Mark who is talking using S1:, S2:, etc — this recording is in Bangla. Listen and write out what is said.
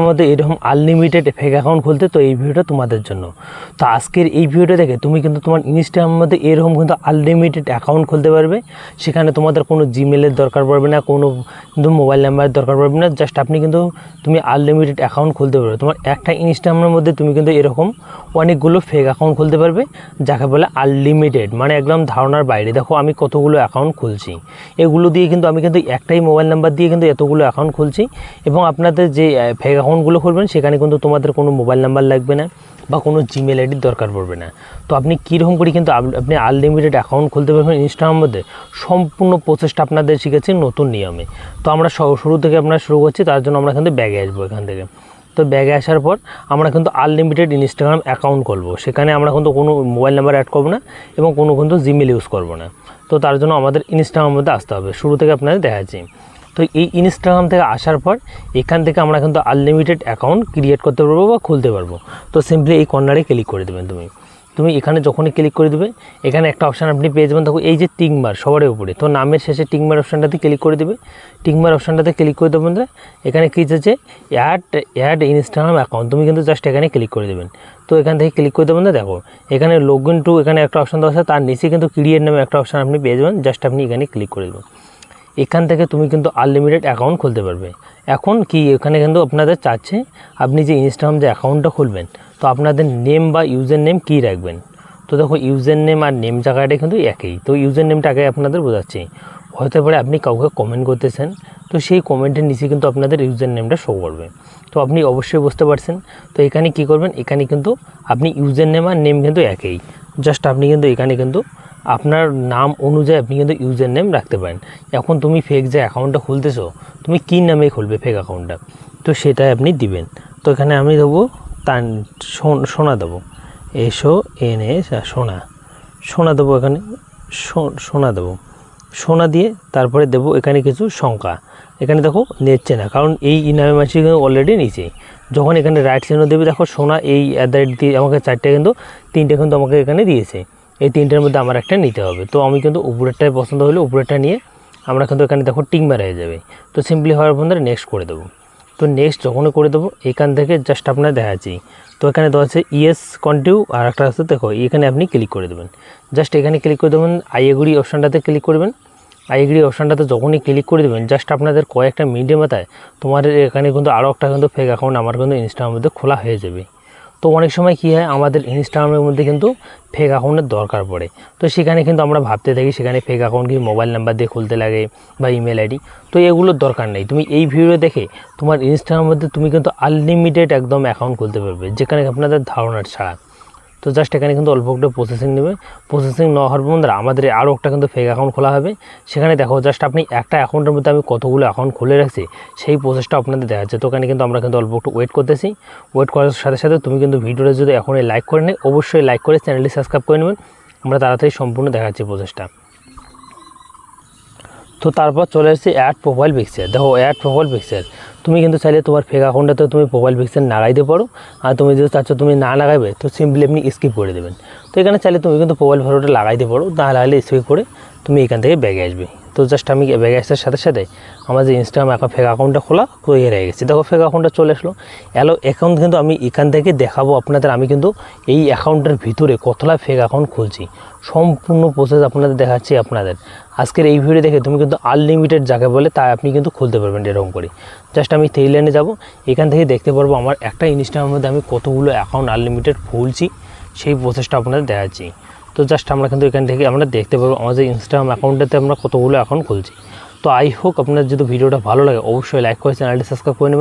S1: মধ্যে এরকম আনলিমিটেড ফেক অ্যাকাউন্ট খুলতে, তো এই ভিডিওটা তোমাদের জন্য। তো আজকের এই ভিডিওটা দেখে তুমি কিন্তু তোমার ইনস্টাগ্রামের মধ্যে এরকম কিন্তু আনলিমিটেড অ্যাকাউন্ট খুলতে পারবে। সেখানে তোমাদের কোনো জিমেলের দরকার পড়বে না, কোনো কিন্তু মোবাইল নাম্বারের দরকার পড়বে না। জাস্ট তুমি আনলিমিটেড অ্যাকাউন্ট খুলতে পারবে। তোমার একটা ইনস্টাগ্রামের মধ্যে তুমি কিন্তু এরকম অনেকগুলো ফেক অ্যাকাউন্ট খুলতে পারবে, যাকে বলে আনলিমিটেড, মানে একদম ধারণার বাইরে। দেখো আমি কতগুলো অ্যাকাউন্ট খুলছি, এগুলো দিয়ে কিন্তু আমি কিন্তু একটাই মোবাইল নাম্বার দিয়ে কিন্তু এতগুলো অ্যাকাউন্ট খুলছি। এবং আপনাদের যে ফেক অ্যাকাউন্টগুলো খুলবেন সেখানে কিন্তু তোমাদের কোনো মোবাইল নাম্বার লাগবে না বা কোনো জিমেল আইডির দরকার পড়বে না। তো আপনি কীরকম করে কিন্তু আপনি আনলিমিটেড অ্যাকাউন্ট খুলতে পারবেন ইনস্টাগ্রামের মধ্যে, সম্পূর্ণ প্রসেসটা আপনাদের শিখেছি নতুন নিয়মে। তো আমরা শুরু থেকে শুরু করছি, তার জন্য আমরা কিন্তু ব্যাগে আসবো এখান থেকে। তো ব্যাগে আসার পর আমরা কিন্তু আনলিমিটেড ইনস্টাগ্রাম অ্যাকাউন্ট খুলবো। সেখানে আমরা কিন্তু কোনো মোবাইল নাম্বার অ্যাড করবো না এবং কোনো কিন্তু জিমেল ইউজ করবো না। তো তার জন্য আমাদের ইনস্টাগ্রামের মধ্যে আসতে হবে। শুরু থেকে আপনাদের দেখাচ্ছি। তো এই ইনস্টাগ্রাম থেকে আসার পর এখান থেকে আমরা কিন্তু আনলিমিটেড অ্যাকাউন্ট ক্রিয়েট করতে পারবো বা খুলতে পারবো। তো সিম্পলি এই কর্নারে ক্লিক করে দেবেন। তুমি এখানে যখনই ক্লিক করে দেবে, এখানে একটা অপশান আপনি পেয়ে যাবেন। দেখো এই যে টিকমার সবার উপরে, তো নামের শেষে টিকমার অপশানটাতে ক্লিক করে দেবে। টিকমার অপশানটাতে ক্লিক করে দেবেন, এখানে কী আছে অ্যাড ইনস্টাগ্রাম অ্যাকাউন্ট, তুমি কিন্তু জাস্ট এখানে ক্লিক করে দেবেন। তো এখান থেকে ক্লিক করে দেবেন। দেখো এখানে লগ ইন টু এখানে একটা অপশান দেওয়া আছে, তার নিচে কিন্তু ক্রিয়েট নামে একটা অপশান আপনি পেয়ে যাবেন। জাস্ট আপনি এখানে ক্লিক করে দেবেন। এখান থেকে তুমি কিন্তু আনলিমিটেড অ্যাকাউন্ট খুলতে পারবে। এখন কি এখানে কিন্তু আপনাদের চাচ্ছে আপনি যে ইনস্টাগ্রাম যে অ্যাকাউন্টটা খুলবেন, তো আপনাদের নেম বা ইউজার নেম কী রাখবেন। তো দেখো ইউজার নেম আর নেম জায়গাটা কিন্তু একই। তো ইউজার নেমটা আগে আপনাদের বোঝাচ্ছি। হতে পারে আপনি কাউকে কমেন্ট করতেছেন, তো সেই কমেন্টের নিচে কিন্তু আপনাদের ইউজার নেমটা শো করবে। তো আপনি অবশ্যই বুঝতে পারছেন। তো এখানে কি করবেন, এখানে কিন্তু আপনি ইউজার নেম আর নেম কিন্তু একই। জাস্ট আপনি কিন্তু এখানে কিন্তু আপনার নাম অনুযায়ী আপনি কিন্তু ইউজার নেম রাখতে পারেন। এখন তুমি ফেক যে অ্যাকাউন্টটা খুলতেছো, তুমি কী নামে খুলবে ফেক অ্যাকাউন্টটা, তো সেটাই আপনি দিবেন। তো এখানে আমি দেবো সোনা দেবো, SONA সোনা দেবো। এখানে সোনা দেবো, সোনা দিয়ে তারপরে দেবো এখানে কিছু সংখ্যা। এখানে দেখো নিচ্ছে না, কারণ এই নামে মাসি কিন্তু অলরেডি নিচে। যখন এখানে রাইট চিহ্ন দেবে, দেখো সোনা এই অ্যাড্রেস দিয়ে আমাকে তিনটে কিন্তু আমাকে এখানে দিয়েছে। এই তিনটের মধ্যে আমার একটা নিতে হবে। তো আমি কিন্তু উপরেরটাই পছন্দ হলে উপরেরটা নিয়ে আমরা কিন্তু এখানে দেখো টিক মারা হয়ে যাবে। তো সিম্পলি হওয়ার পর নেক্সট করে দেবো। তো নেক্সট যখনই করে দেবো, এখান থেকে জাস্ট আপনার দেখাচ্ছি। তো এখানে দেওয়া আছে ইয়েস কন্টিনিউ, আর একটা আছে দেখো এখানে আপনি ক্লিক করে দেবেন। জাস্ট এখানে ক্লিক করে দেবেন, আই এগ্রি অপশানটাতে ক্লিক করবেন। আই এগ্রি অপশানটাতে যখনই ক্লিক করে দেবেন, জাস্ট আপনাদের কয়েকটা মিনিটের মাথায় তোমার এখানে কিন্তু আরও একটা কিন্তু ফেক অ্যাকাউন্ট আমার কিন্তু ইনস্টাগ্রামের মধ্যে খোলা হয়ে যাবে। তো অনেক সময় কী হয়, আমাদের ইনস্টাগ্রামের মধ্যে কিন্তু ফেক অ্যাকাউন্টের দরকার পড়ে। তো সেখানে কিন্তু আমরা ভাবতে থাকি সেখানে ফেক অ্যাকাউন্ট কি মোবাইল নাম্বার দিয়ে খুলতে লাগে বা ইমেল আইডি। তো এগুলোর দরকার নেই। তুমি এই ভিডিও দেখে তোমার ইনস্টাগ্রামের মধ্যে তুমি কিন্তু আনলিমিটেড একদম অ্যাকাউন্ট খুলতে পারবে, যেখানে আপনাদের ধারণার ছাড়া। তো জাস্ট এখানে কিন্তু অল্প একটু প্রসেসিং নেবে। প্রসেসিং না হওয়ার বন্ধুরা আমাদের আরও একটা কিন্তু ফেক অ্যাকাউন্ট খোলা হবে। সেখানে দেখো জাস্ট আপনি একটা অ্যাকাউন্টের মধ্যে আমি কতগুলো অ্যাকাউন্ট খুলে রাখছি সেই প্রসেসটা আপনাদের দেখা যাচ্ছে। তো এখানে কিন্তু আমরা কিন্তু অল্প একটু ওয়েট করতেছি। ওয়েট করার সাথে সাথে তুমি কিন্তু ভিডিওটা যদি এখনই লাইক করে নেই, অবশ্যই লাইক করে চ্যানেলটি সাবস্ক্রাইব করে নেবেন। আমরা তাড়াতাড়ি সম্পূর্ণ দেখাচ্ছি প্রসেসটা। তো তারপর চলে এসেছে অ্যাড প্রোফাইল পিকচার। দেখো অ্যাড প্রোফাইল পিকচার, তুমি কিন্তু চাইলে তোমার ফেক অ্যাকাউন্টটাতে তুমি প্রোফাইল পিকচার লাগাইতে পারো। আর তুমি যদি চাচ্ছ তুমি না লাগাবে, তো সিম্পলি আপনি স্কিপ করে দেবেন। তো এখানে চাইলে তুমি কিন্তু প্রোফাইল ফটোটা লাগাইতে পারো, না লাগালে স্কিপ করে তুমি এখান থেকে ব্যাগে আসবে। তো জাস্ট আমি ব্যাগে আসার সাথে সাথে আমার যে ইনস্টাগ্রাম ফেক অ্যাকাউন্টটা খোলা তৈরি হয়ে গেছে। দেখো ফেক অ্যাকাউন্টটা চলে আসলো। অ্যাকাউন্ট কিন্তু আমি এখান থেকে দেখাবো আপনাদের, আমি কিন্তু এই অ্যাকাউন্টের ভিতরে কতটা ফেক অ্যাকাউন্ট খুলছি, সম্পূর্ণ প্রসেস আপনাদের দেখাচ্ছি আপনাদের। আজকের এই ভিডিও দেখে তুমি কিন্তু আনলিমিটেড যাকে বলে তাই আপনি কিন্তু খুলতে পারবেন এরকম করে। জাস্ট আমি থ্রি লাইনে যাবো, এখান থেকে দেখতে পারবো আমার একটা ইনস্টাগ্রামের মধ্যে আমি কতগুলো অ্যাকাউন্ট আনলিমিটেড খুলছি, সেই প্রসেসটা আপনাদের দেখাচ্ছি। তো জাস্ট আমরা কিন্তু এখান থেকে আমরা দেখতে পারবো আমাদের ইনস্টাগ্রাম অ্যাকাউন্টটাতে আমরা কতগুলো অ্যাকাউন্ট খুলছি। তো আই হোপ আপনার যদি ভিডিওটা ভালো লাগে অবশ্যই লাইক করে চ্যানেলটি সাবস্ক্রাইব করে নেবেন।